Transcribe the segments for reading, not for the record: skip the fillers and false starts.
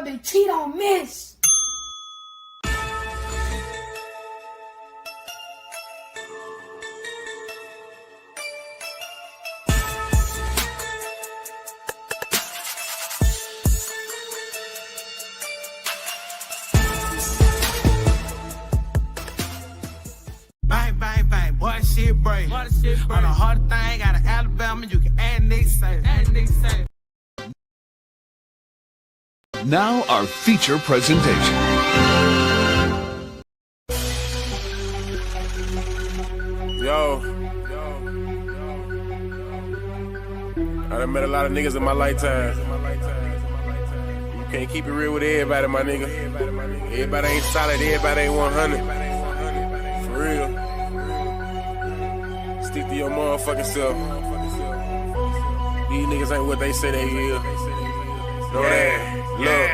they cheat on Miss. Bang, bang, bang, boy, shit break. On the hard thing, out of Alabama, you can add Nick say. Now our feature presentation. Yo. I done met a lot of niggas in my lifetime. You can't keep it real with everybody, my nigga. Everybody ain't solid, everybody ain't 100. For real. Stick to your motherfucking self. These niggas ain't what they say they is. Know that? Look.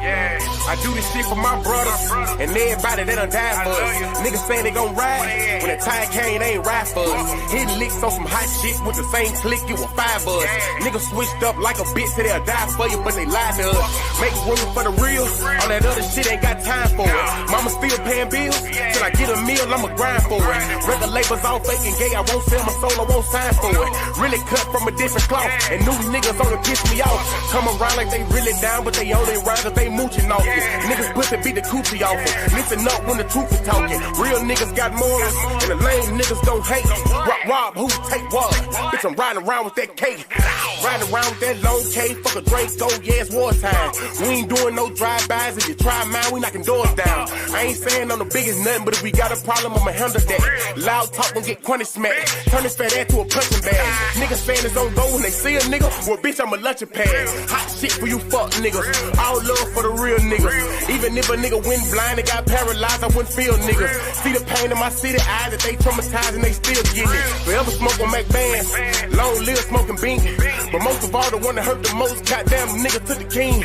I do this shit for my brothers and everybody that done died for us. Niggas saying they gon' ride. When the time came, they ain't ride for us. Hitting licks on some hot shit with the same click, it was 5 of us. Niggas switched up like a bitch, say they'll die for you, but they lied to us. Make room for the real. All that other shit ain't got time for it. Mama still paying bills. Till I get a meal, I'ma grind for it. Record labels all fake and gay, I won't sell my soul, I won't sign for it. Really cut from a different cloth, and new niggas only piss me off. Come around like they really down, but they only ride if they mooching off it. Niggas pussy beat the coochie off it. Listen up when the truth is talking. Real niggas got morals, and the lame niggas don't hate. Rob, who take what? Bitch, I'm riding around with that cake. Riding around with that long K, fuck a Draco, yeah, it's wartime. We ain't doing no drive-bys, if you try mine, we knocking doors down. I ain't saying I'm the biggest nothing, but if we got a problem, I'ma handle that. Loud talk and get crunny smacked. Turn this fat ass to a punching bag. Niggas saying it's on go when they see a nigga. Well, bitch, I'm a lunching pad. Hot shit for you fuck niggas. All love for the real niggas. Even if a nigga went blind and got paralyzed, I wouldn't feel niggas. See the pain in my city eyes that they traumatized and they still getting it. Forever smoke on Mac bands. Long live smoking bean. But most of all, the one that hurt the most, goddamn nigga to the king.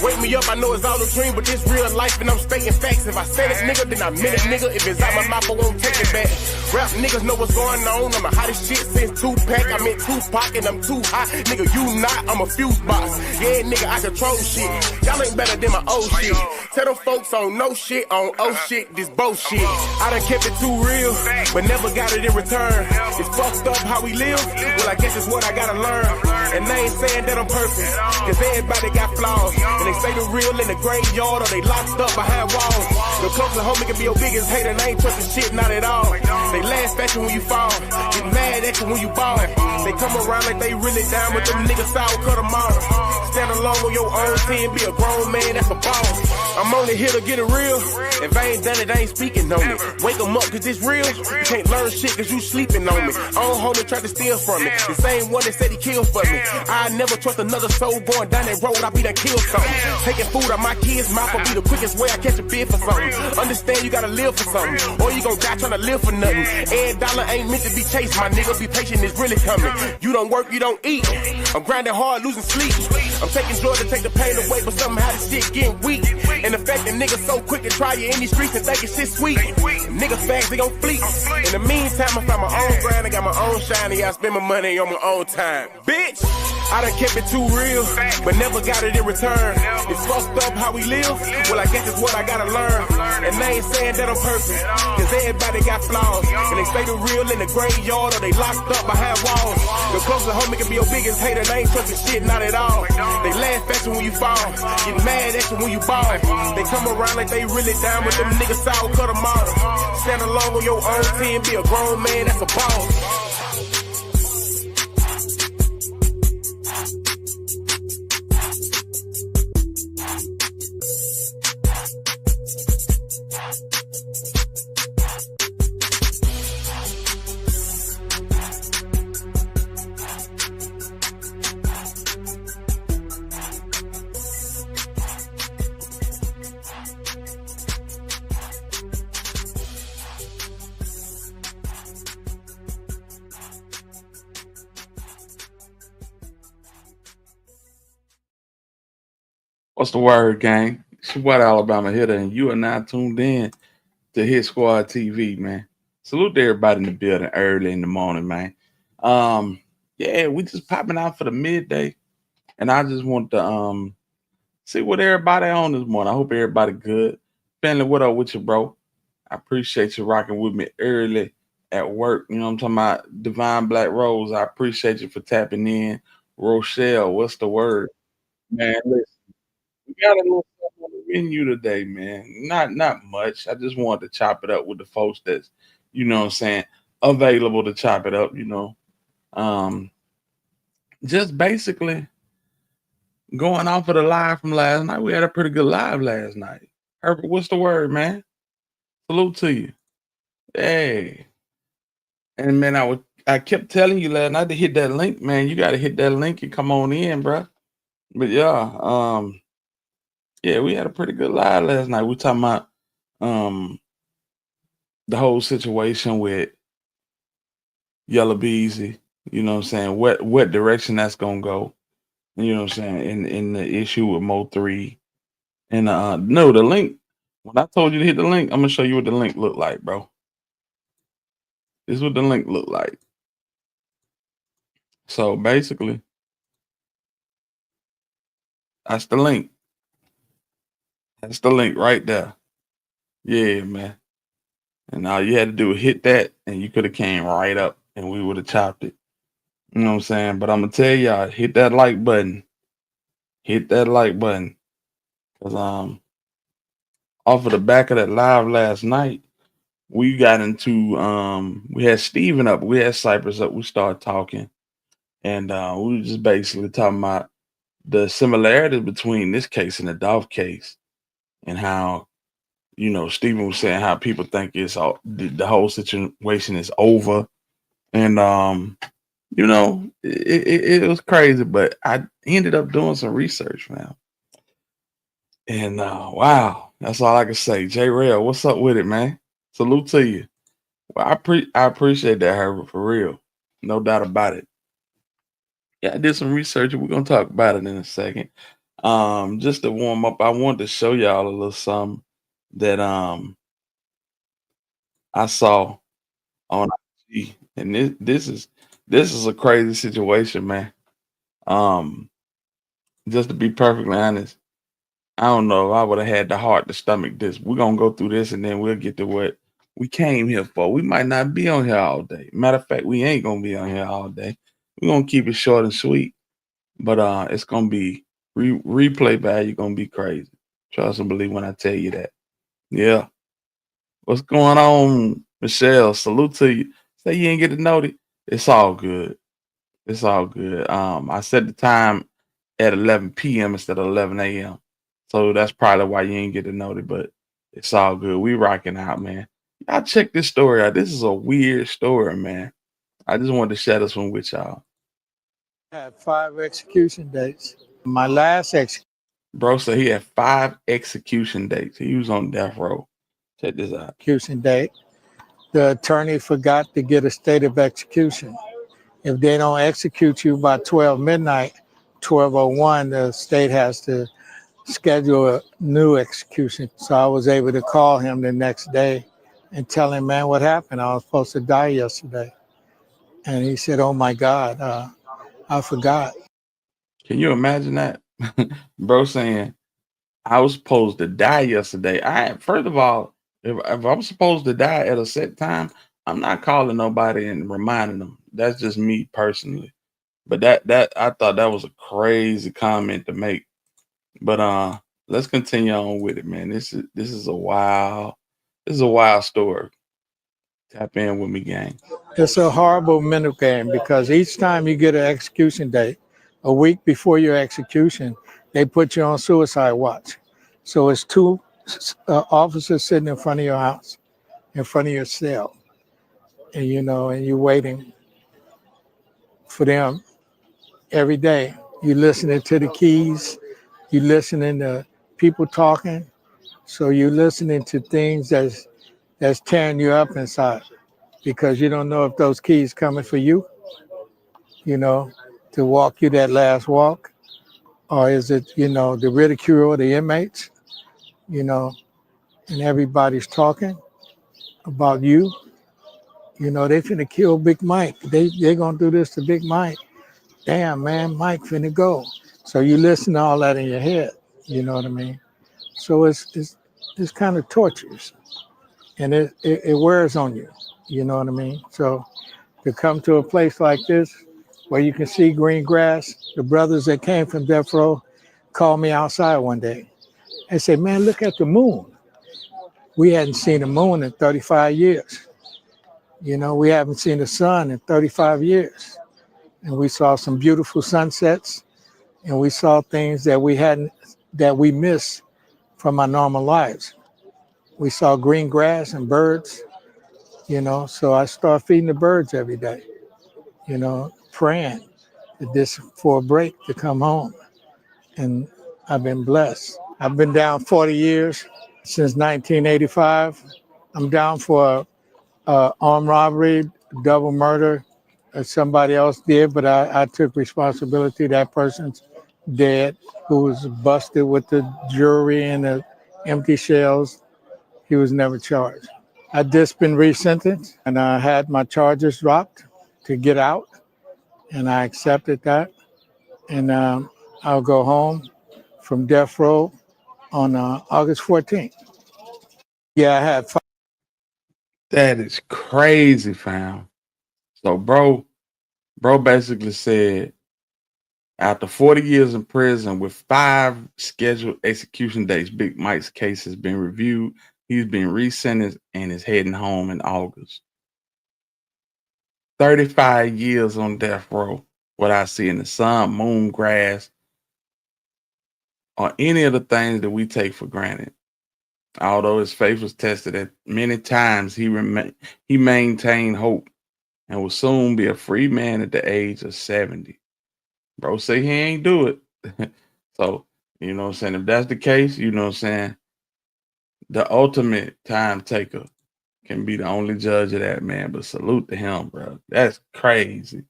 Wake me up, I know it's all a dream, but this real life and I'm stating facts. If I said it, nigga, then I meant it, nigga. If it's out my mouth, I won't take it back. Rap niggas know what's going on. I'm the hottest shit since Tupac. I'm in Tupac and I'm too hot. Nigga, you not, I'm a fuse box. Yeah, nigga, I control shit. Y'all ain't better than my old shit. Tell them folks on no shit, on oh shit, this bullshit. I done kept it too real, but never got it in return. It's fucked up how we live. Well, I guess it's what I gotta learn. And they ain't saying that I'm perfect, cause everybody got flaws. And they say the real in the graveyard or they locked up behind walls. The closer homie can be your biggest hater and I ain't trusting shit, not at all. They laugh at you when you fall, get mad at you when you ball. They come around like they really down, but them niggas sour, cut them off. Stand alone on your own team, be a grown man, that's a boss. I'm only here to get it real. If I ain't done it, I ain't speaking on it. Wake 'em up cause it's real. You can't learn shit cause you sleeping on me. Own homie tried to steal from me. The same one that said he killed for me. I never trust another soul going down that road, I be done killed something. Taking food out my kids' mouth will be the quickest way I catch a bid for something. Understand you gotta live for something, or you gon' die trying to live for nothing. Every dollar ain't meant to be chased, my nigga. Be patient, it's really coming. You don't work, you don't eat. I'm grinding hard, losing sleep. I'm taking drugs to take the pain away, but somehow this shit getting weak. And the fact that niggas so quick to try you in these streets and thinking shit sweet. Niggas facts, they gon' fleet. In the meantime, I found my own grind, I got my own shine, and I spend my money on my own time. Bitch, I done kept it too real, but never got it in return. It's fucked up how we live. Well, I guess it's what I gotta learn. And they ain't saying that I'm perfect, cause everybody got flaws. And they say the real in the graveyard or they locked up behind walls. The closer homie can be your biggest hater, they ain't trusting shit, not at all. They laugh at you when you fall, get mad at you when you ball. They come around like they really down, but them niggas sour, cut them off. Stand alone on your own team, be a grown man, that's a boss. What's the word, gang? It's your boy Alabama Hitter, and you are now tuned in to Hit Squad TV, man. Salute to everybody in the building early in the morning, man. Yeah, we just popping out for the midday, and I just want to see what everybody on this morning. I hope everybody good. Family, what up with you, bro? I appreciate you rocking with me early at work. You know what I'm talking about? Divine Black Rose, I appreciate you for tapping in. Rochelle, what's the word? Man, listen, we got a little something on the menu today, man. Not much. I just wanted to chop it up with the folks that's, you know what I'm saying, available to chop it up, you know. Um, just basically going off of the live from last night. We had a pretty good live last night. Herbert, what's the word, man? Salute to you. Hey. And man, I kept telling you last night to hit that link, man. You gotta hit that link and come on in, bro. But yeah, we had a pretty good live last night. We talking about um the whole situation with Yellow Beezy, you know what I'm saying? What direction that's gonna go. You know what I'm saying? In the issue with Mo 3. And no, the link. When I told you to hit the link, I'm gonna show you what the link look like, bro. This is what the link look like. So basically, that's the link. That's the link right there. Yeah, man. And all you had to do was hit that, and you could have came right up, and we would have chopped it. You know what I'm saying? But I'm gonna tell y'all, hit that like button. Hit that like button, cause off of the back of that live last night, we got into we had Steven up, we had Cypress up, we started talking, and we were just basically talking about the similarities between this case and the Dolph case, and how, you know, Steven was saying how people think it's all the whole situation is over, and you know, it was crazy, but I ended up doing some research, man, and wow, that's all I can say. J Rail, what's up with it, man? Salute to you. Well, I appreciate that, Herbert, for real, no doubt about it. Yeah, I did some research, and we're gonna talk about it in a second. Just to warm up, I wanted to show y'all a little something that I saw on IG, and this is a crazy situation, man. Um, just to be perfectly honest, I don't know if I would have had the heart to stomach this. We're gonna go through this, and then we'll get to what we came here for. We might not be on here all day. Matter of fact, we ain't gonna be on here all day. We're gonna keep it short and sweet, but it's gonna be replay value gonna be crazy. Trust and believe when I tell you that. Yeah. What's going on, Michelle? Salute to you. Say you ain't get to know it. It's all good. It's all good. I set the time at 11 p.m. instead of 11 a.m. So that's probably why you ain't get to know it, but it's all good. We rocking out, man. Y'all check this story out. This is a weird story, man. I just wanted to share this one with y'all. I had 5 execution dates. My last Bro said he had 5 execution dates. He was on death row. Check this out. execution date, the attorney forgot to get a state of execution. If they don't execute you by 12 midnight, 12:01, the state has to schedule a new execution. So I was able to call him the next day and tell him, man, what happened? I was supposed to die yesterday. And he said, oh my God, I forgot. Can you imagine that? Bro saying, I was supposed to die yesterday. First of all, if I'm supposed to die at a set time, I'm not calling nobody and reminding them. That's just me personally. But that I thought that was a crazy comment to make. But let's continue on with it, man. This is a wild story. Tap in with me, gang. It's a horrible mental game because each time you get an execution date, a week before your execution, they put you on suicide watch. So it's 2 officers sitting in front of your house, in front of your cell, and and you're waiting for them every day. You listening to the keys, you listening to people talking, so you're listening to things that's tearing you up inside because you don't know if those keys coming for you, to walk you that last walk, or is it, the ridicule of the inmates, and everybody's talking about you. They finna kill Big Mike. They gonna do this to Big Mike. Damn, man, Mike finna go. So you listen to all that in your head. You know what I mean? So it's kind of torturous, and it wears on you. You know what I mean? So to come to a place like this where you can see green grass, the brothers that came from Death Row called me outside one day and said, "Man, look at the moon. We hadn't seen the moon in 35 years. You know, we haven't seen the sun in 35 years. And we saw some beautiful sunsets, and we saw things that we missed from our normal lives. We saw green grass and birds, you know, so I start feeding the birds every day, you know, praying this for a break to come home. And I've been blessed. I've been down 40 years since 1985. I'm down for armed robbery, double murder. Somebody else did, but I took responsibility. That person's dead, who was busted with the jewelry and the empty shells. He was never charged. I just been resentenced, and I had my charges dropped to get out, and I accepted that. And I'll go home from death row on August 14th. Yeah, I had five. That is crazy, fam. So, bro basically said after 40 years in prison with 5 scheduled execution dates, Big Mike's case has been reviewed. He's been resentenced and is heading home in August. 35 years on death row without seeing the sun, moon, grass, or any of the things that we take for granted. Although his faith was tested at many times, he maintained hope and will soon be a free man at the age of 70. Bro say he ain't do it. So, you know what I'm saying? If that's the case, you know what I'm saying? The ultimate time taker can be the only judge of that, man. But salute to him, bro. That's crazy.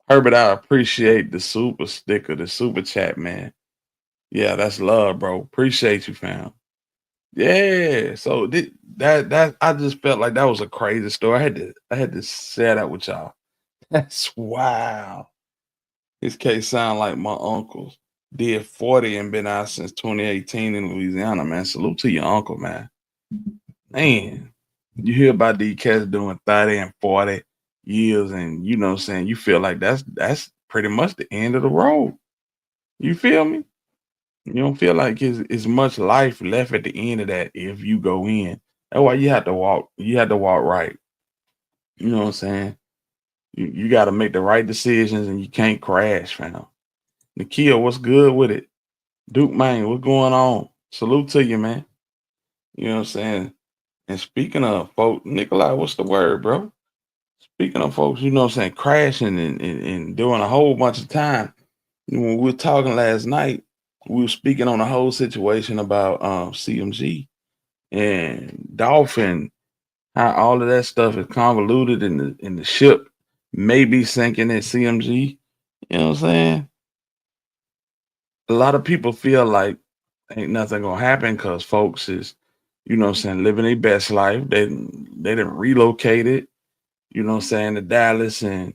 Herbert, I appreciate the super sticker, the super chat, man. Yeah, that's love, bro. Appreciate you, fam. Yeah. So that I just felt like that was a crazy story. I had to share that with y'all. That's wow. His case sound like my uncle's. Did 40 and been out since 2018 in Louisiana, man. Salute to your uncle, man. Man, you hear about these cats doing 30 and 40 years, and you know what I'm saying, you feel like that's pretty much the end of the road. You feel me? You don't feel like it's much life left at the end of that if you go in. That's why you have to walk right. You know what I'm saying? You got to make the right decisions and you can't crash, fam. Nakia, what's good with it? Duke, man, what's going on? Salute to you, man. You know what I'm saying? And speaking of folks, Nikolai, what's the word, bro? Speaking of folks, you know what I'm saying, crashing and doing a whole bunch of time. When we were talking last night, we were speaking on the whole situation about CMG and Dolphin, how all of that stuff is convoluted in the ship may be sinking at CMG. You know what I'm saying? A lot of people feel like ain't nothing gonna happen because folks is, you know what I'm saying, living their best life. They didn't relocate it, you know what I'm saying, to Dallas and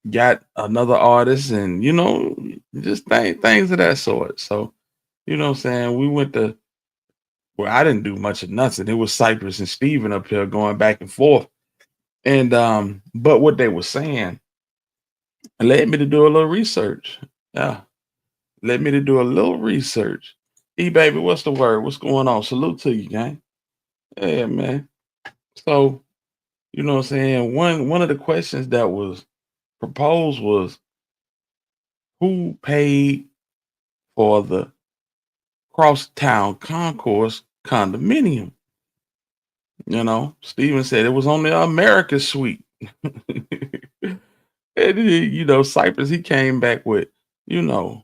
got another artist and, you know, just things of that sort. So, you know what I'm saying, we went to, well, I didn't do much of nothing. It was Cypress and Steven up here going back and forth. And but what they were saying led me to do a little research. Yeah. Led me to do a little research. Baby, what's the word? What's going on? Salute to you, gang. Yeah, man. So, you know what I'm saying? One of the questions that was proposed was who paid for the crosstown concourse condominium? You know, Steven said it was on the America suite. And you know, Cypress, he came back with, you know,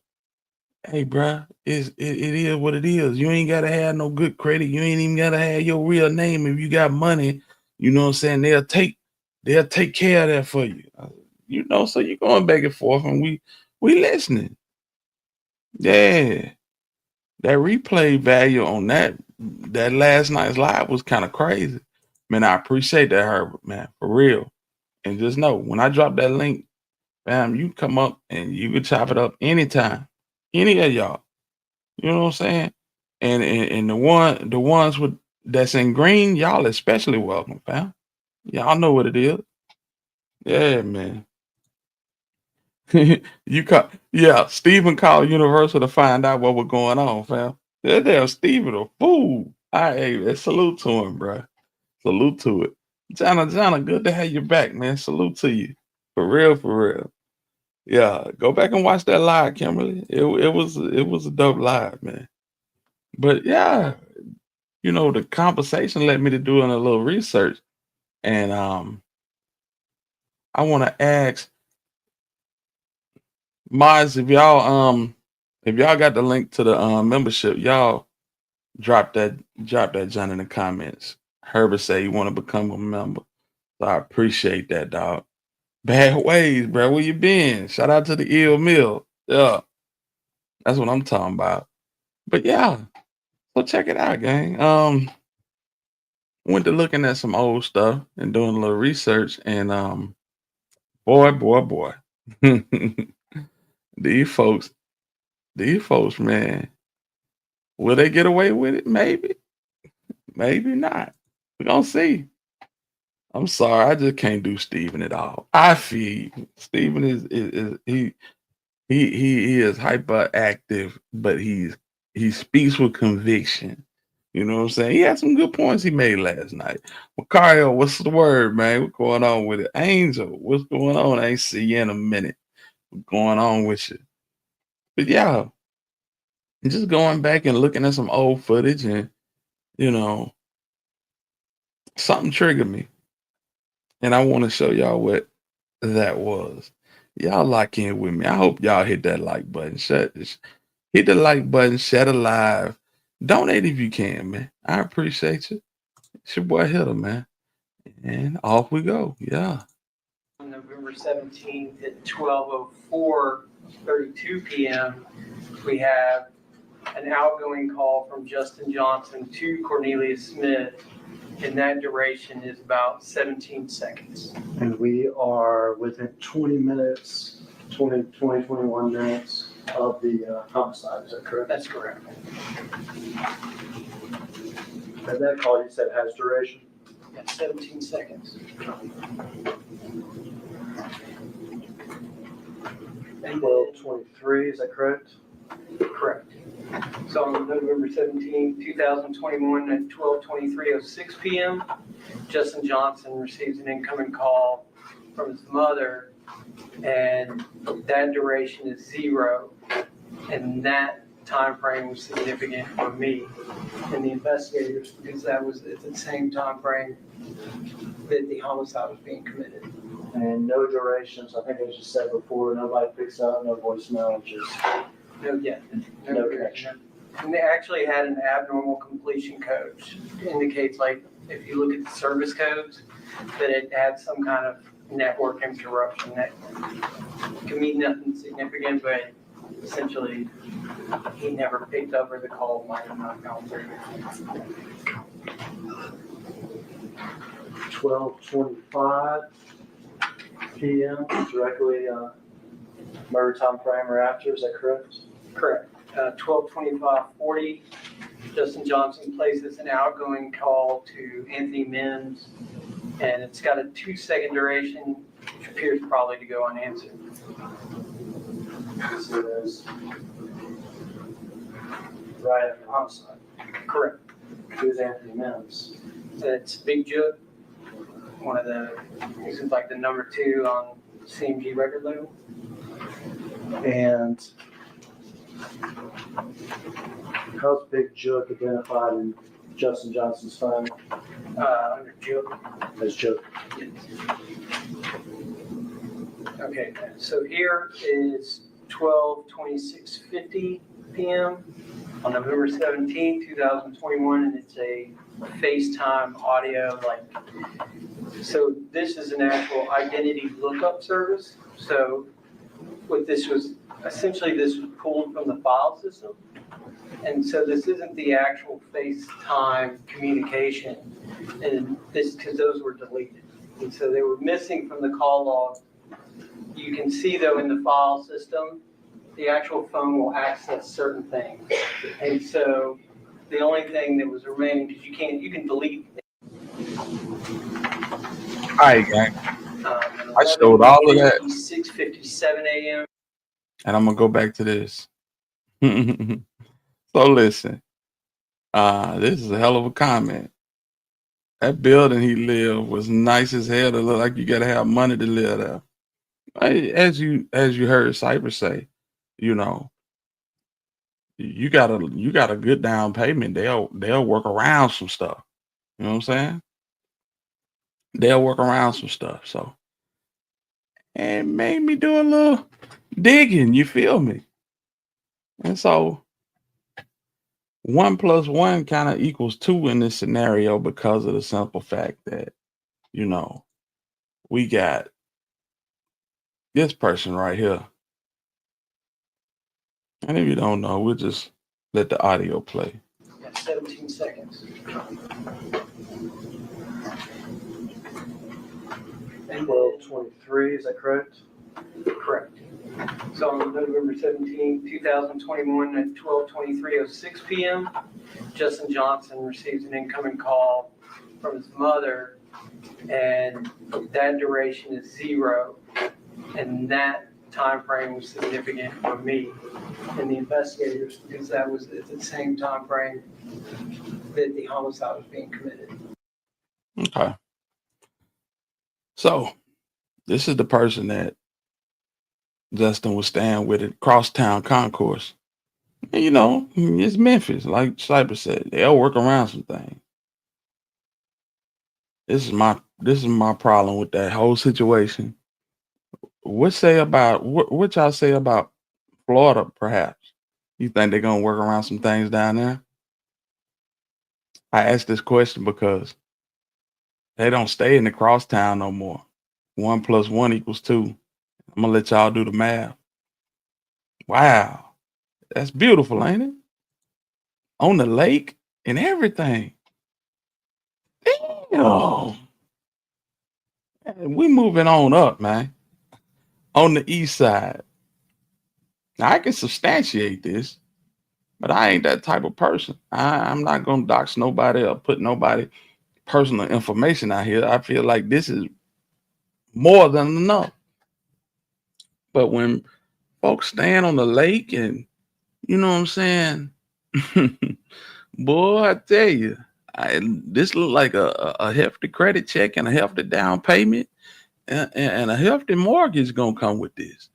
hey, bruh, it is what it is. You ain't gotta have no good credit. You ain't even gotta have your real name. If you got money, you know what I'm saying, they'll take care of that for you. You know, so you're going back and forth and we listening. Yeah. That replay value on that last night's live was kind of crazy. Man, I appreciate that, Herbert, man, for real. And just know when I drop that link, fam, you come up and you can chop it up anytime. Any of y'all. You know what I'm saying? And the ones with that's in green, y'all especially welcome, fam. Y'all know what it is. Yeah, man. Yeah, Stephen called Universal to find out what was going on, fam. That damn Stephen a fool. Hey, salute to him, bro. Salute to it. Jana, good to have you back, man. Salute to you. For real, for real. Yeah, go back and watch that live, Kimberly. It was a dope live, man. But yeah, the conversation led me to doing a little research. And I want to ask Miles, if y'all got the link to the membership, y'all drop that John in the comments. Herbert say you want to become a member. So I appreciate that, dog. Bad ways, bro. Where you been? Shout out to the ill mill. Yeah, that's what I'm talking about. But yeah, so check it out, gang. Went to looking at some old stuff and doing a little research, and boy. these folks, man, will they get away with it? Maybe not. We're gonna see. I'm sorry, I just can't do Steven at all. I feel Steven is he is hyperactive, but he speaks with conviction. You know what I'm saying? He had some good points he made last night. Macario, what's the word, man? What's going on with it? Angel, what's going on? I ain't see you in a minute. What's going on with you? But yeah, just going back and looking at some old footage, and something triggered me. And I want to show y'all what that was. Y'all lock in with me. I hope y'all hit that like button. Hit the like button, share the live. Donate if you can, man. I appreciate you. It's your boy Hitter, man. And off we go. Yeah. On November 17th at 12:04:32 p.m., we have an outgoing call from Justin Johnson to Cornelius Smith, and that duration is about 17 seconds. And we are within 20 minutes, 21 minutes of the homicide. Is that correct? That's correct. And that call you said has duration? That's 17 seconds. And 12:23, is that correct? correct. So on November 17, 2021 at 12:23:06 p.m., Justin Johnson receives an incoming call from his mother, and that duration is 0. And that time frame was significant for me and the investigators because that was at the same time frame that the homicide was being committed. And no durations. I think I just said before, nobody picks up, no voicemail, just no connection. And they actually had an abnormal completion code, which indicates, like, if you look at the service codes, that it had some kind of network interruption that can mean nothing significant, but essentially he never picked up, or the call might have not gone through. 12:25 p.m. directly murder time frame or after. Is that correct? Correct. 12:25:40, Justin Johnson places an outgoing call to Anthony Mims, and it's got a 2-second duration, which appears probably to go unanswered. So it is right after homicide. Correct. Who's Anthony Mims? It's Big Jook, one of the, he seems like the number 2 on CMG record label. And how's Big Jook identified in Justin Johnson's phone? Under Jook. As Jook. Yes. Okay, so here is 12:26:50 p.m. on November 17, 2021, and it's a FaceTime audio. So this is an actual identity lookup service. So what this was, essentially this was pulled from the file system. And so this isn't the actual FaceTime communication, and this, because those were deleted. And so they were missing from the call log. You can see though in the file system, the actual phone will access certain things. And so the only thing that was remaining, because you can delete. All right, gang. I showed all of that. 6:57 a.m. And I'm gonna go back to this. So listen, this is a hell of a comment. That building he lived was nice as hell to look like you gotta have money to live there. As you heard Cyber say, you know, you got a good down payment. They'll work around some stuff. You know what I'm saying? They'll work around some stuff. So it made me do a little digging, you feel me? And so 1 + 1 kind of equals 2 in this scenario because of the simple fact that, you know, we got this person right here. And if you don't know, we'll just let the audio play. 17 seconds. And 12:23, is that correct? correct. So on November 17, 2021 at 12:23:06 p.m., Justin Johnson receives an incoming call from his mother, and that duration is 0. And that time frame was significant for me and the investigators because that was at the same time frame that the homicide was being committed. Okay. So this is the person that Justin was staying with at Crosstown Concourse. And, you know, it's Memphis, like Cyber said. They'll work around some things. This is my problem with that whole situation. What y'all say about Florida, perhaps? You think they're gonna work around some things down there? I asked this question because they don't stay in the crosstown no more. 1 + 1 = 2. I'm gonna let y'all do the math. Wow, that's beautiful, ain't it? On the lake and everything. Damn. We moving on up, man. On the east side. Now I can substantiate this, but I ain't that type of person. I'm not gonna dox nobody or put nobody personal information out here. I feel like this is more than enough. But when folks stand on the lake and you know what I'm saying, boy, I tell you, this look like a hefty credit check and a hefty down payment and a hefty mortgage gonna come with this.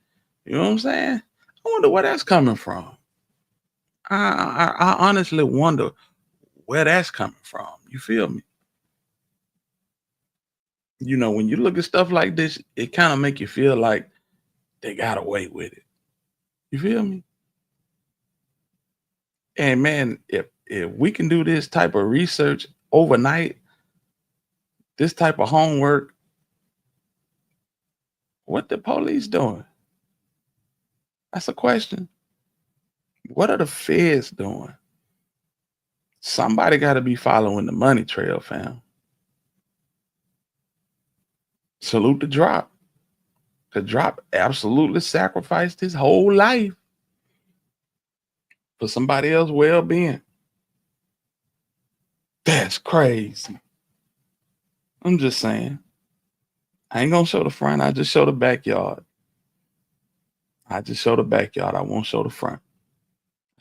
You know what I'm saying? I wonder where that's coming from. I honestly wonder where that's coming from. You feel me? You know, when you look at stuff like this, it kind of make you feel like they got away with it. You feel me? And man, if we can do this type of research overnight, this type of homework, what the police doing? That's a question. What are the feds doing? Somebody got to be following the money trail, fam. Salute the drop. The drop absolutely sacrificed his whole life for somebody else's well-being. That's crazy. I'm just saying. I ain't gonna show the front. I just show the backyard. I won't show the front.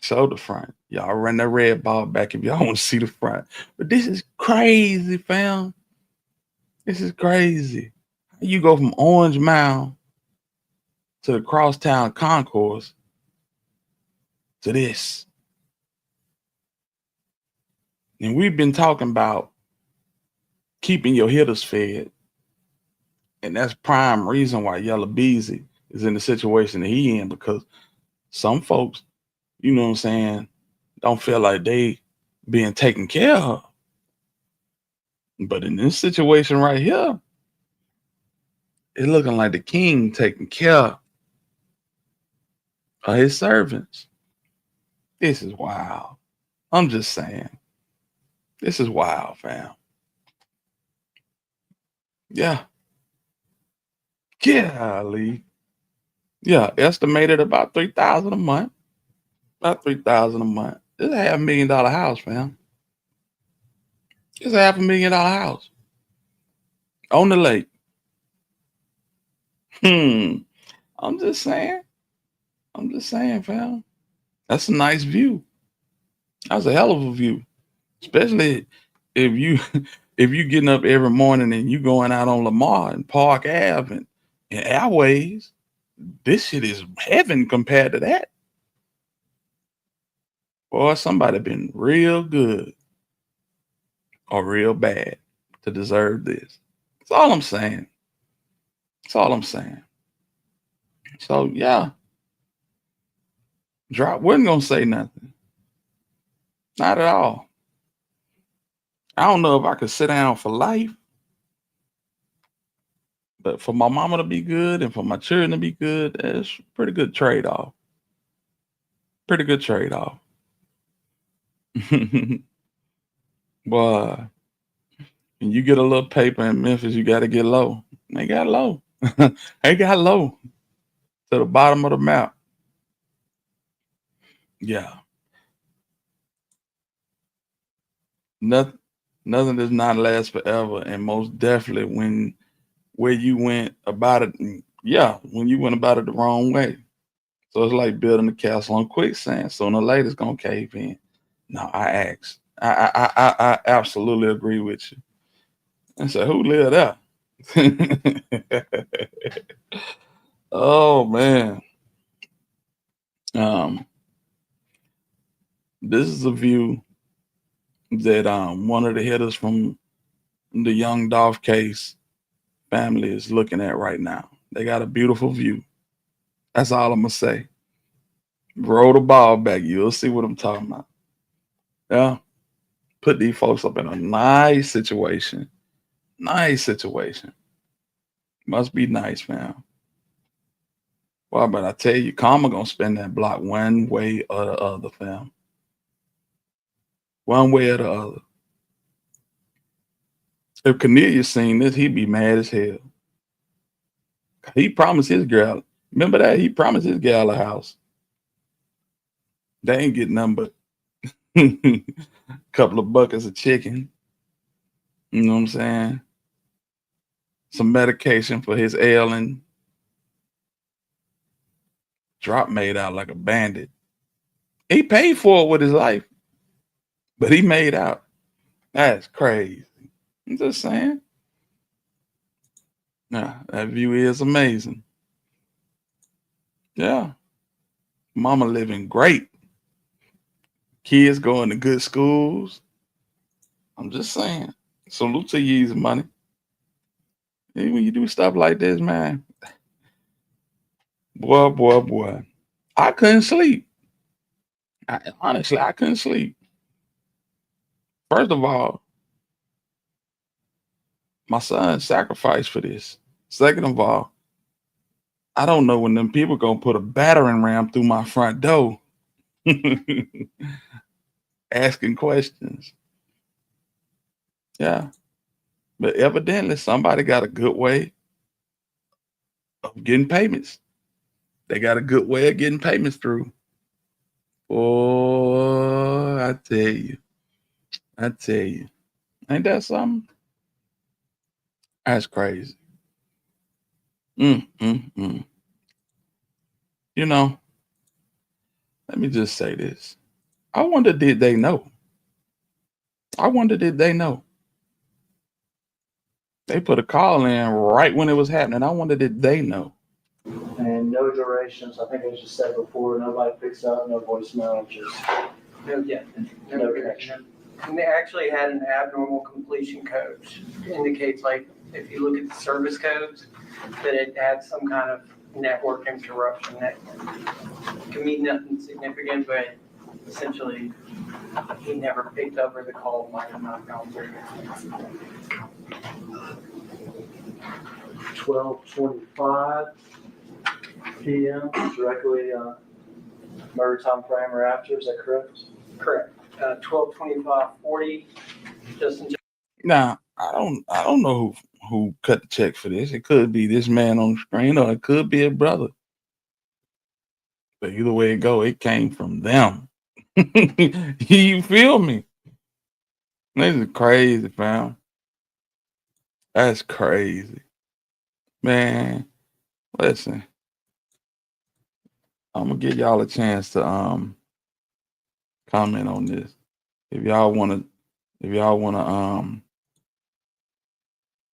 Show the front. Y'all run that red ball back if y'all want to see the front. But this is crazy, fam. This is crazy. You go from Orange Mound to the Crosstown Concourse to this. And we've been talking about keeping your hitters fed. And that's prime reason why Yellow Beezy is in the situation that he in, because some folks, you know what I'm saying, don't feel like they being taken care of. But in this situation right here, it's looking like the king taking care of his servants. This is wild. I'm just saying. This is wild, fam. Yeah. Golly. Yeah, estimated about 3,000 a month. About 3,000 a month. It's a $500,000 house, fam. It's a $500,000 house on the lake. I'm just saying. I'm just saying, fam. That's a nice view. That's a hell of a view. Especially if you if you getting up every morning and you going out on Lamar and Park Ave and Airways. This shit is heaven compared to that. Boy, somebody been real good or real bad to deserve this. That's all I'm saying. That's all I'm saying. So yeah, Drop wasn't gonna say nothing. Not at all. I don't know if I could sit down for life, but for my mama to be good and for my children to be good, that's a pretty good trade-off. Pretty good trade-off. Boy, when you get a little paper in Memphis, you gotta get low. They got low. They got low to the bottom of the map. Yeah. Nothing does not last forever. And most definitely when where you went about it, when you went about it the wrong way. So it's like building a castle on quicksand. Sooner or later it's gonna cave in. No, I asked. I absolutely agree with you. And so who lived there? Oh man. This is a view that one of the hitters from the Young Dolph case family is looking at right now. They got a beautiful view. That's all I'm gonna say. Roll the ball back. You'll see what I'm talking about. Yeah. Put these folks up in a nice situation. Nice situation. Must be nice, man. Well, but I tell you, Karma gonna spend that block one way or the other, fam. One way or the other. If Cornelius seen this, he'd be mad as hell. He promised his girl. Remember that? He promised his gal a house. They ain't getting nothing but a couple of buckets of chicken. You know what I'm saying? Some medication for his ailing. Drop made out like a bandit. He paid for it with his life, but he made out. That's crazy. I'm just saying. Nah, that view is amazing. Yeah. Mama living great. Kids going to good schools. I'm just saying. Salute to you, easy money. Hey, when you do stuff like this, man, boy. I couldn't sleep. Honestly, I couldn't sleep. First of all, my son sacrificed for this. Second of all, I don't know when them people gonna put a battering ram through my front door asking questions. Yeah. But evidently somebody got a good way of getting payments. They got a good way of getting payments through. Oh, I tell you. Ain't that something? That's crazy. You know, let me just say this. I wonder, did they know? They put a call in right when it was happening. I wonder, did they know? And no durations. I think I just said before, nobody picks up, no voicemail, just no connection. And they actually had an abnormal completion code. Indicates, like, if you look at the service codes, that it had some kind of network interruption that can mean nothing significant, but essentially he never picked up or the call might have not gone through. 12:25 p.m. directly murder time frame or after. Is that correct? Correct. 12/25/40. Justin. Now, I don't know who cut the check for this. It could be this man on the screen, or it could be a brother. But either way it go, it came from them. You feel me? This is crazy, fam. That's crazy. Man, listen. I'm gonna give y'all a chance to comment on this. If y'all wanna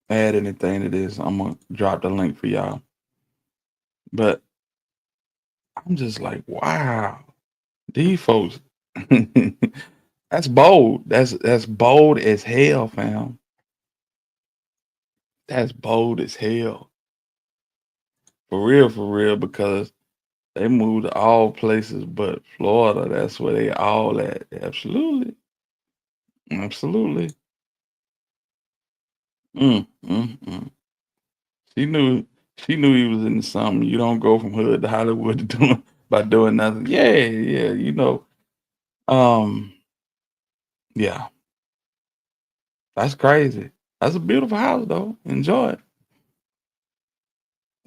add anything to this, I'm gonna drop the link for y'all. But I'm just like, wow, these folks. That's bold. That's bold as hell, fam. That's bold as hell. For real, because they moved to all places but Florida. That's where they all at. Absolutely. Absolutely. Mm. She knew he was into something. You don't go from hood to Hollywood to doing by doing nothing. Yeah, you know. Um, yeah. That's crazy. That's a beautiful house though. Enjoy it.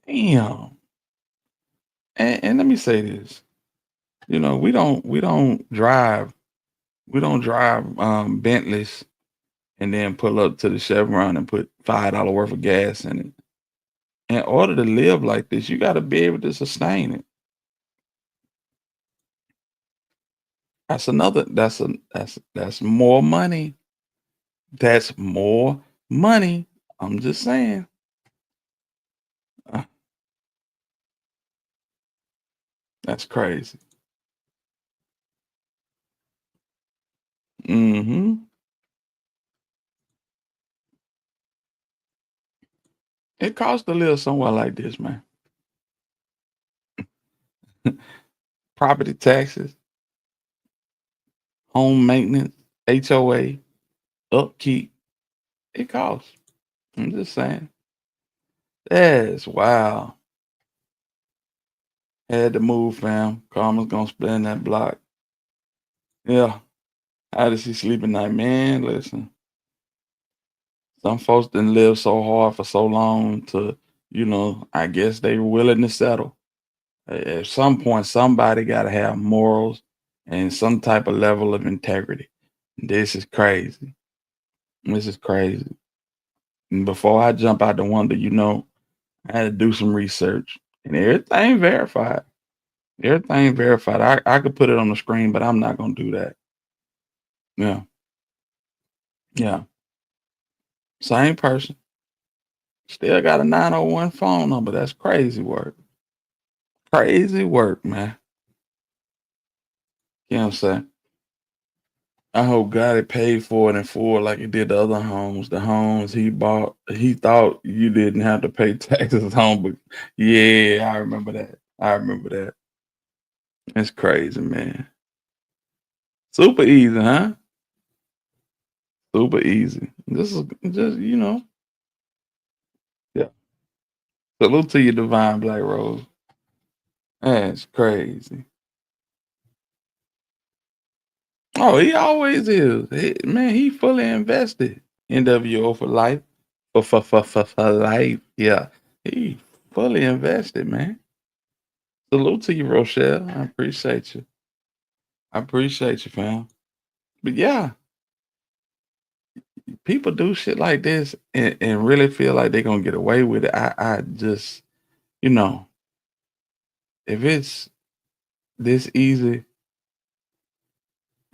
Damn. And let me say this. You know, we don't drive Bentleys and then pull up to the Chevron and put $5 worth of gas in it. In order to live like this, you gotta be able to sustain it. That's more money. That's more money. I'm just saying. Uh, That's crazy. Mm-hmm. It costs to live somewhere like this, man. Property taxes, home maintenance, HOA, upkeep. It costs. I'm just saying. That's wow. Had to move, fam. Karma's gonna split in that block. Yeah. How does she sleep at night? Man, listen. Some folks didn't live so hard for so long to, I guess they were willing to settle. At some point, somebody got to have morals and some type of level of integrity. This is crazy. This is crazy. And before I jump out the window, I had to do some research and everything verified. Everything verified. I could put it on the screen, but I'm not going to do that. Yeah. Yeah. Same person. Still got a 901 phone number. That's crazy work. Crazy work, man. You know what I'm saying? I hope God had paid for it in full like he did the other homes. The homes he bought, he thought you didn't have to pay taxes on, but yeah, I remember that. I remember that. It's crazy, man. Super easy, huh? Super easy. This is just, yeah. Salute to you, Divine Black Rose. That's crazy. Oh, he always is. Man, he fully invested. NWO for life. For life. Yeah. He fully invested, man. Salute to you, Rochelle. I appreciate you. I appreciate you, fam. But yeah, people do shit like this and really feel like they're gonna get away with it. I just, you know, if it's this easy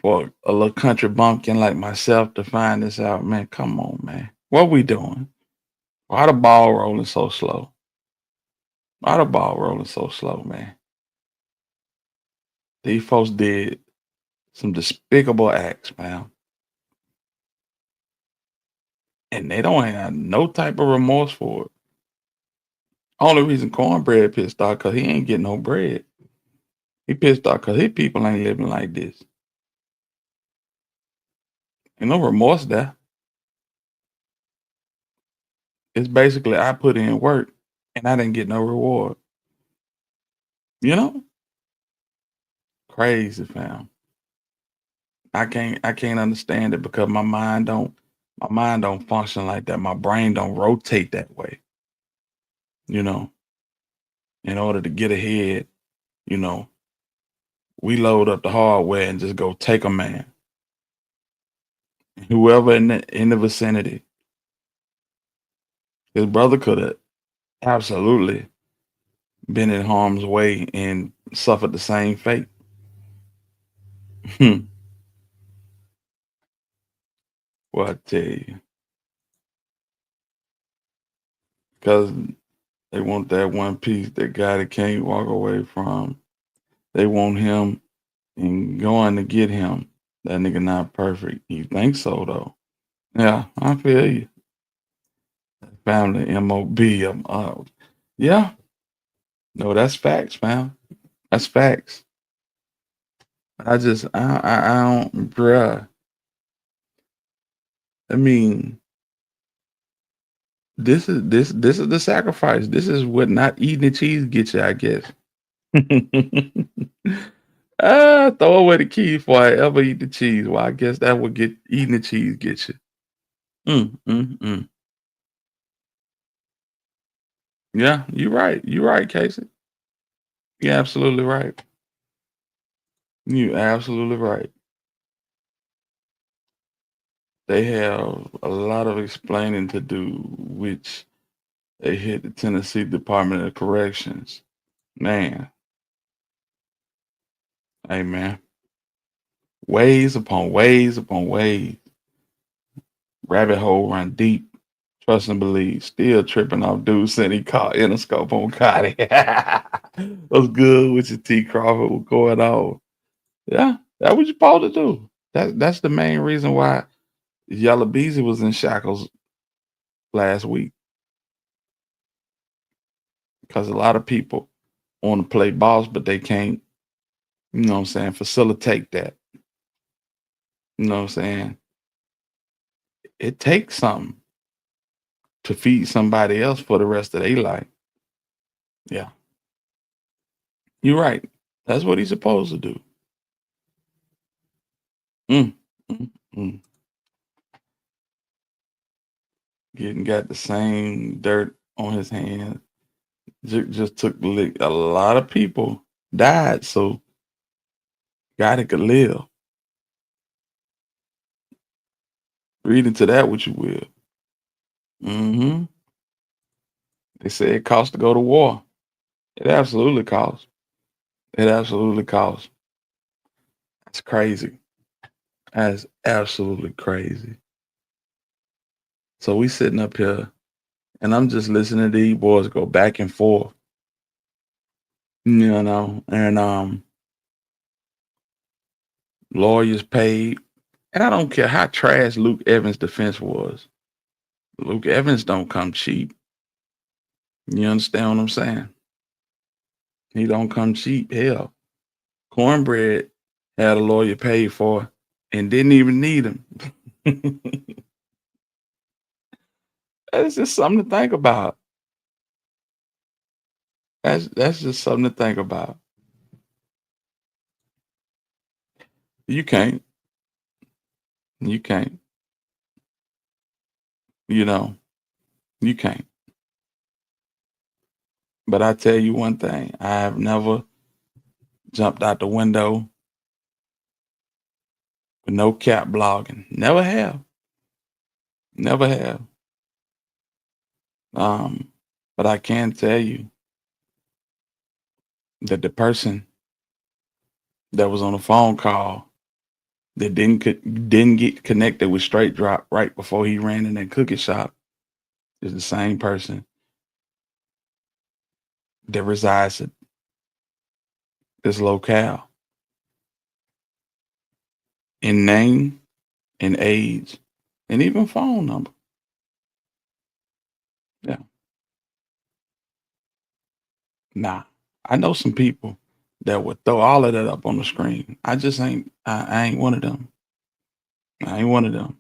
for a little country bumpkin like myself to find this out, man, come on, man. What we doing? Why the ball rolling so slow? Why the ball rolling so slow, man? These folks did some despicable acts, man. And they don't have no type of remorse for it. Only reason Cornbread pissed off because he ain't getting no bread. He pissed off because his people ain't living like this. Ain't no remorse there. It's basically I put in work and I didn't get no reward. You know? Crazy, fam. I can't understand it because my mind don't function like that. My brain don't rotate that way. You know, in order to get ahead, you know, we load up the hardware and just go take a man. Whoever in the vicinity, his brother could have absolutely been in harm's way and suffered the same fate. Well, I tell you, because they want that one piece, that guy that can't walk away from. They want him and going to get him. That nigga not perfect. You think so though? Yeah, I feel you. Family MOB. Yeah. No, that's facts, fam. That's facts. I don't, bruh. I mean, this is the sacrifice. This is what not eating the cheese gets you, I guess. Throw away the key before I ever eat the cheese. Well, I guess that would get eating the cheese get you. Mm. Yeah, you're right. You're right, Casey. You're absolutely right. You're absolutely right. They have a lot of explaining to do, which they hit the Tennessee Department of Corrections. Man, hey man, ways upon ways upon ways. Rabbit hole run deep. Trust and believe. Still tripping off dude said he caught Interscope on Gotti. What's good with your T Crawford? What's going on? Yeah, that's what you're supposed to do. That's the main reason why Yellow Beezy was in shackles last week. Because a lot of people want to play boss, but they can't, you know what I'm saying, facilitate that. You know what I'm saying? It takes something to feed somebody else for the rest of their life. Yeah. You're right. That's what he's supposed to do. Mm, mm, mm. Got the same dirt on his hands. Just took the lick. A lot of people died, so Gotti could live. Read into that what you will. Mm-hmm. They say it costs to go to war. It absolutely costs. It absolutely costs. That's crazy. That's absolutely crazy. So we sitting up here and I'm just listening to these boys go back and forth. You know, and lawyers paid. And I don't care how trash Luke Evans' defense was. Luke Evans don't come cheap. You understand what I'm saying? He don't come cheap. Hell, Cornbread had a lawyer paid for and didn't even need him. That's just something to think about. That's just something to think about. You can't. You can't. You know, you can't. But I tell you one thing, I have never jumped out the window with no cap blogging. Never have. Never have. But I can tell you that the person that was on the phone call that didn't get connected with Straight Drop right before he ran in that cookie shop is the same person that resides at this locale in name, in age, and even phone number. Yeah. Nah, I know some people that would throw all of that up on the screen. I just ain't. I ain't one of them. I ain't one of them.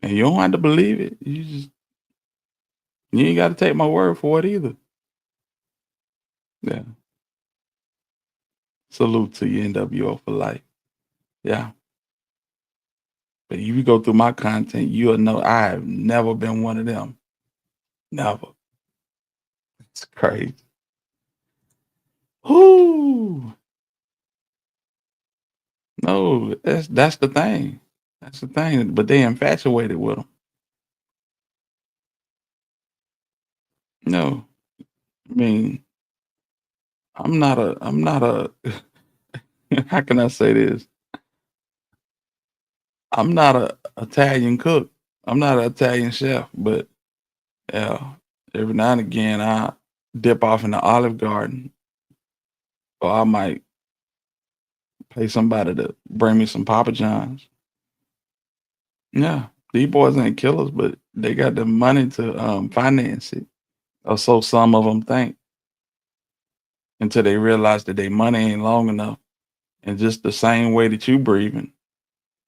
And you don't have to believe it. You ain't got to take my word for it either. Yeah. Salute to you, NWO for life. Yeah. But if you go through my content, you'll know I have never been one of them. Never. It's crazy. Whoo. No, that's the thing. That's the thing. But they infatuated with them. No, I mean, I'm not a how can I say this? I'm not a Italian cook. I'm not an Italian chef, but yeah, every now and again I dip off in the Olive Garden, or I might pay somebody to bring me some Papa John's. Yeah, these boys ain't killers, but they got the money to finance it, or so some of them think, until they realize that their money ain't long enough. And just the same way that you breathing,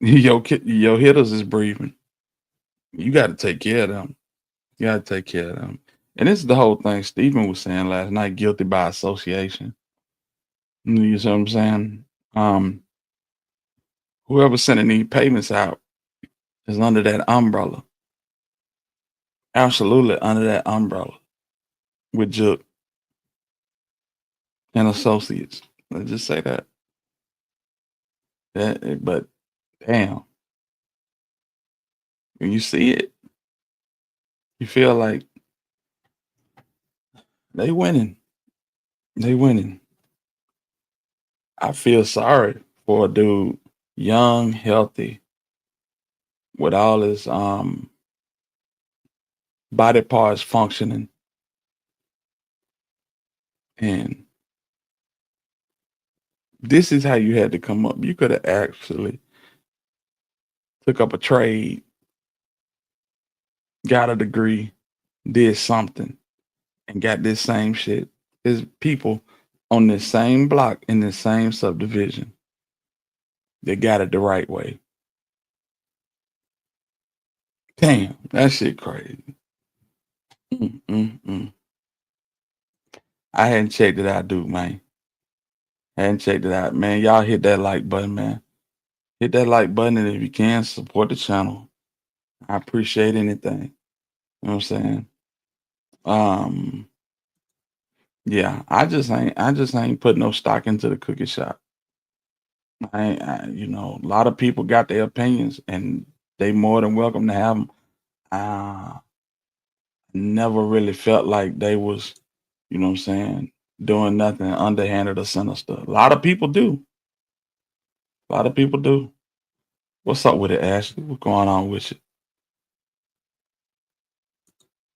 your hitters is breathing. You got to take care of them. You got to take care of them. And this is the whole thing Stephen was saying last night: guilty by association. You see what I'm saying? Um, Whoever's sending these payments out is under that umbrella. Absolutely under that umbrella with Juke and associates. Let's just say that. But damn, when you see it, you feel like they winning. They winning. I feel sorry for a dude, young, healthy, with all his body parts functioning, and this is how you had to come up. You could have actually took up a trade, got a degree, did something, and got this same shit. There's people on this same block in this same subdivision that got it the right way. Damn, that shit crazy. Mm. I hadn't checked it out, dude, man. I hadn't checked it out, man. Y'all hit that like button, man. Hit that like button, and if you can, support the channel. I appreciate anything. You know what I'm saying? Um, yeah, I just ain't put no stock into the cookie shop. A lot of people got their opinions, and they more than welcome to have them. I never really felt like they was, you know what I'm saying, doing nothing underhanded or sinister. A lot of people do. A lot of people do. What's up with it, Ashley? What's going on with you?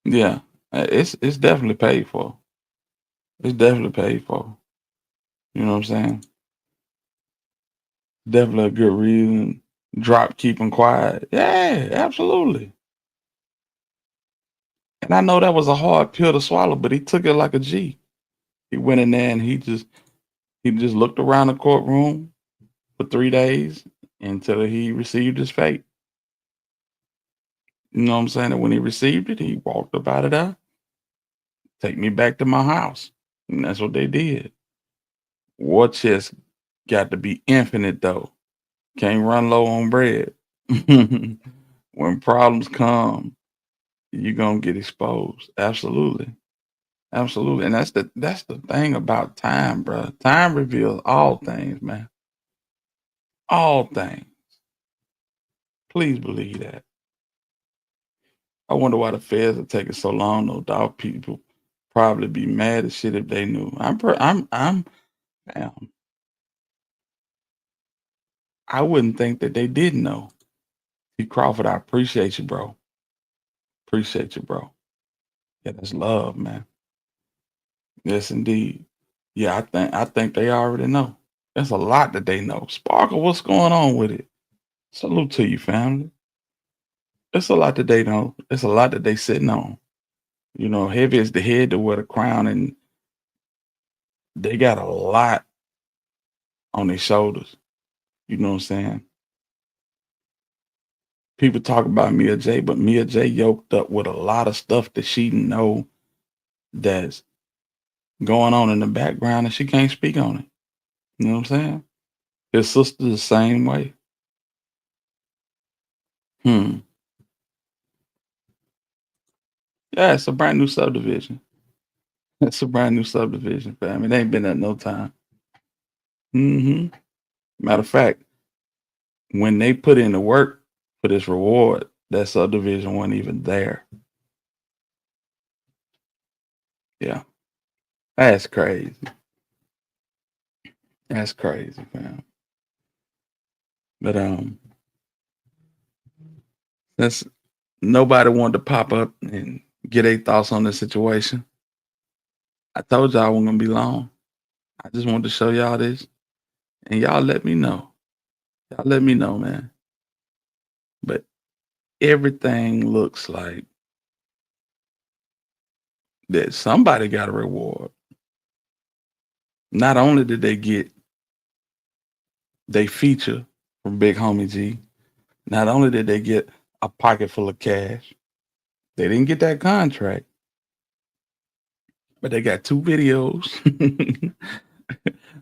Yeah, it's definitely paid for. It's definitely paid for. You know what I'm saying? Definitely a good reason. Drop keeping quiet. Yeah, absolutely. And I know that was a hard pill to swallow, but he took it like a G. He went in there and he just looked around the courtroom for 3 days until he received his fate. You know what I'm saying? And when he received it, he walked up out of there. Take me back to my house. And that's what they did. War chest got to be infinite though. Can't run low on bread. When problems come, you're gonna get exposed. Absolutely. Absolutely. And that's the thing about time, bro. Time reveals all things, man. All things. Please believe that. I wonder why the feds are taking so long though. Dog people probably be mad as shit if they knew. Damn. I wouldn't think that they didn't know. T. Crawford, I appreciate you, bro. Appreciate you, bro. Yeah, that's love, man. Yes, indeed. Yeah, I think they already know. There's a lot that they know. Sparkle, what's going on with it? Salute to you, family. It's a lot that they know. It's a lot that they sitting on. Heavy is the head to wear the crown, and they got a lot on their shoulders. You know what I'm saying? People talk about Mia J, but Mia J yoked up with a lot of stuff that she know that's going on in the background, and she can't speak on it. You know what I'm saying? His sister the same way. Hmm. Yeah, it's a brand new subdivision. It's a brand new subdivision, fam. It ain't been at no time. Matter of fact, when they put in the work for this reward, that subdivision wasn't even there. Yeah. That's crazy. That's crazy, fam. But that's nobody wanted to pop up and get their thoughts on the situation. I told y'all I wasn't gonna be long. I just wanted to show y'all this, and y'all let me know. Y'all let me know, man. But everything looks like that somebody got a reward. Not only did they get they feature from Big Homie G, not only did they get a pocket full of cash, they didn't get that contract, but they got 2 videos.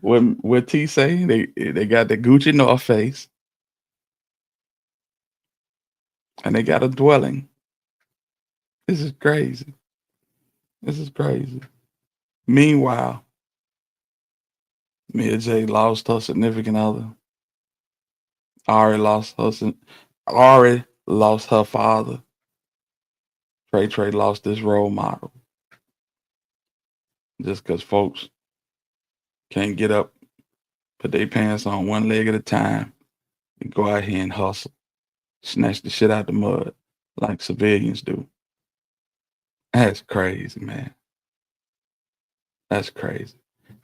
What T say? They got the Gucci North Face, and they got a dwelling. This is crazy. This is crazy. Meanwhile, Mia J lost her significant other. Ari lost her father. Trey lost his role model. Just because folks can't get up, put their pants on one leg at a time, and go out here and hustle, snatch the shit out the mud like civilians do. That's crazy, man. That's crazy.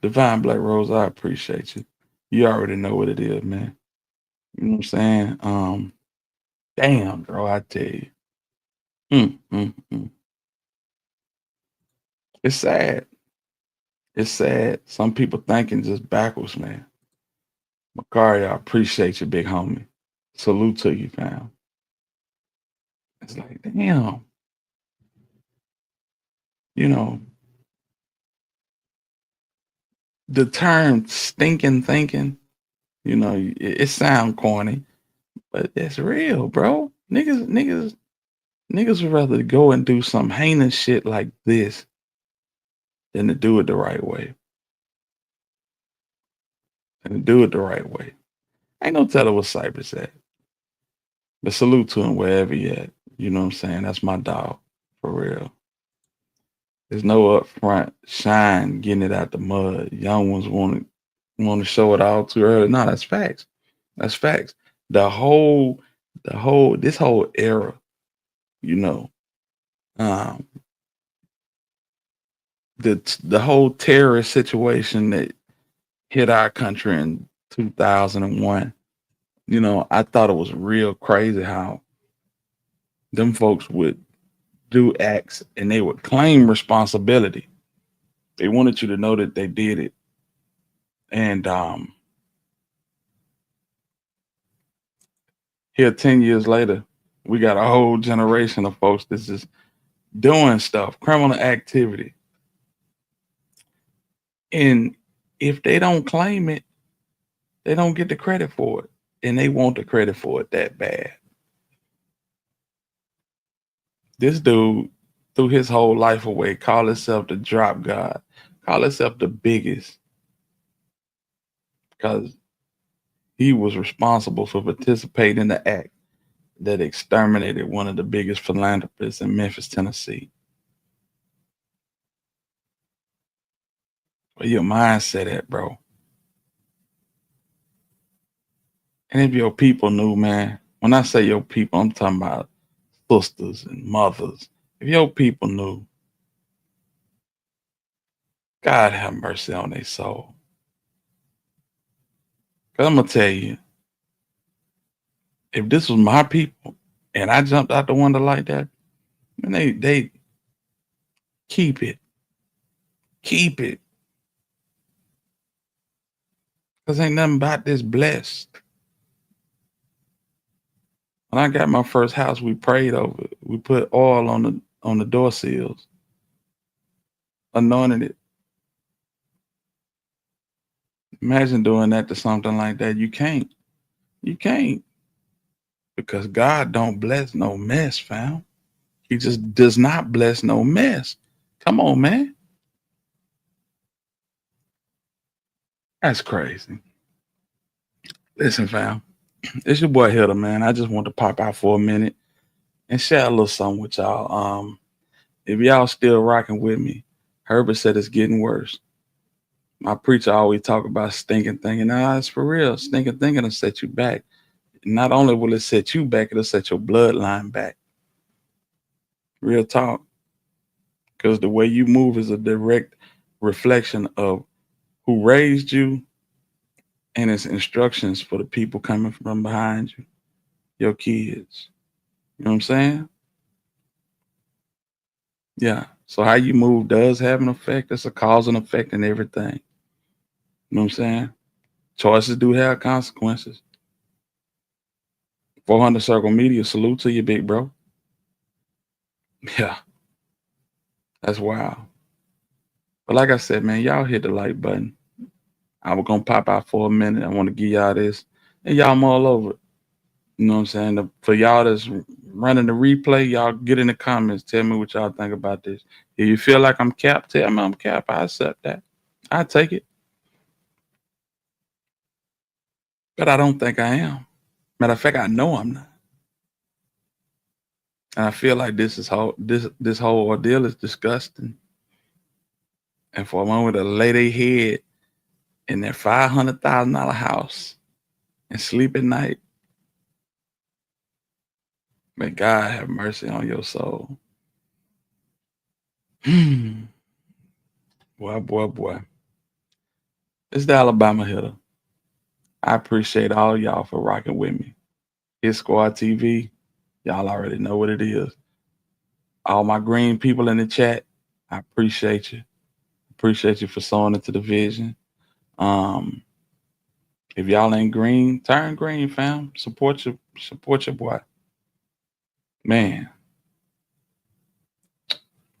Divine Black Rose, I appreciate you. You already know what it is, man. You know what I'm saying? Damn, bro, I tell you. It's sad. It's sad. Some people thinking just backwards, man. Makari, I appreciate you, big homie. Salute to you, fam. It's like, damn. You know, the term stinking thinking, you know, it sound corny, but it's real, bro. Niggas would rather go and do some heinous shit like this than to do it the right way. And to do it the right way. Ain't no telling what Cypress at. But salute to him wherever he at. You know what I'm saying? That's my dog. For real. There's no upfront shine getting it out the mud. Young ones want to show it all too early. No, that's facts. That's facts. This whole era, you know, the whole terrorist situation that hit our country in 2001, you know, I thought it was real crazy how them folks would do acts and they would claim responsibility. They wanted you to know that they did it. And here 10 years later, we got a whole generation of folks that's just doing stuff, criminal activity. And if they don't claim it, they don't get the credit for it. And they want the credit for it that bad. This dude threw his whole life away, called himself the drop god, called himself the biggest, because he was responsible for participating in the act that exterminated one of the biggest philanthropists in Memphis, Tennessee. Where your mindset at, bro? And if your people knew, man, when I say your people, I'm talking about sisters and mothers. If your people knew, God have mercy on their soul. Because I'm going to tell you, if this was my people and I jumped out the window like that, man, they keep it. Keep it. Because ain't nothing about this blessed. When I got my first house, we prayed over it. We put oil on the door seals, anointed it. Imagine doing that to something like that. You can't. You can't. Because God don't bless no mess, fam. He just does not bless no mess. Come on, man. That's crazy. Listen, fam. It's your boy Hitter, man. I just want to pop out for a minute and share a little something with y'all. If y'all still rocking with me, Herbert said it's getting worse. My preacher always talk about stinking thinking. Nah, it's for real. Stinking thinking will set you back. Not only will it set you back, it'll set your bloodline back. Real talk. Because the way you move is a direct reflection of who raised you and its instructions for the people coming from behind you, your kids. You know what I'm saying? Yeah. So how you move does have an effect. It's a cause and effect in everything. You know what I'm saying? Choices do have consequences. 400 Circle Media, salute to you, big bro. Yeah. That's wild. But like I said, man, y'all hit the like button. I was going to pop out for a minute. I want to give y'all this. And y'all, I'm all over it. You know what I'm saying? For y'all that's running the replay, y'all get in the comments. Tell me what y'all think about this. If you feel like I'm capped, tell me I'm capped. I accept that. I take it. But I don't think I am. Matter of fact, I know I'm not. And I feel like this whole ordeal is disgusting. And for a moment to lay their head in their $500,000 house and sleep at night, may God have mercy on your soul. Boy. It's the Alabama Hitter. I appreciate all y'all for rocking with me. Hit Squad TV. Y'all already know what it is. All my green people in the chat, I appreciate you. Appreciate you for sewing into the vision. If y'all ain't green, turn green, fam. Support your boy. Man.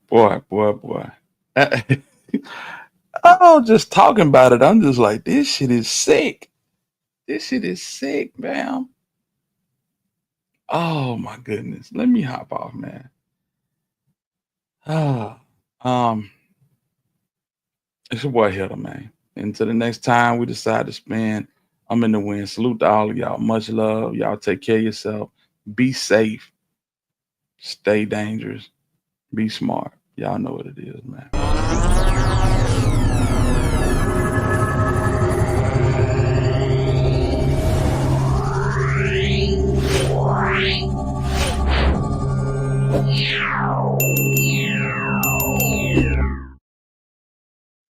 Boy. Oh, just talking about it, I'm just like, this shit is sick. This shit is sick, man. Oh my goodness. Let me hop off, man. It's your boy Hitter, man. Until the next time we decide to spend, I'm in the wind. Salute to all of y'all. Much love. Y'all take care of yourself. Be safe. Stay dangerous. Be smart. Y'all know what it is, man. Yeah.